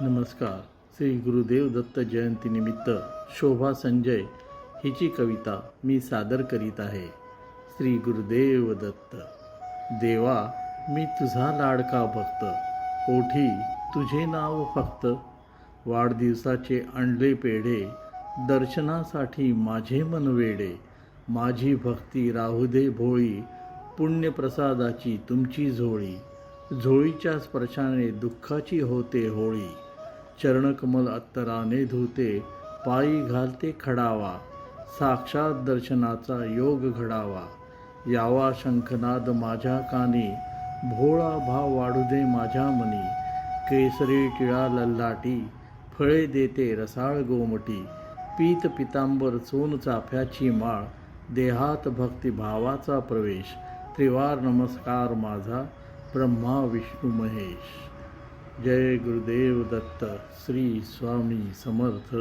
नमस्कार. श्री गुरुदेव दत्त जयंतीनिमित्त शोभा संजय हिची कविता मी सादर करीत आहे. श्री गुरुदेव दत्त. देवा, मी तुझा लाडका भक्त, ओठी तुझे नाव फक्त. वाढदिवसाचे आणले पेढे, दर्शनासाठी माझे मन वेडे. माझी भक्ती राहू दे भोळी, पुण्यप्रसादाची तुमची झोळी. झोळीच्या स्पर्शाने दुःखाची होते होळी. चरणकमल अत्तराने धुते, पायी घालते खडावा. साक्षात दर्शनाचा योग घडावा. यावा शंखनाद माझ्या कानी, भोळा भाव वाढू दे माझ्या मनी. केसरी टिळा ललाटी, फळे देते रसाळ गोमटी. पीत पितांबर सोन चाफ्याची माळ, देहात भक्तिभावाचा प्रवेश. त्रिवार नमस्कार माझा, ब्रह्मा विष्णू महेश. जय गुरुदेव दत्त. श्री स्वामी समर्थ.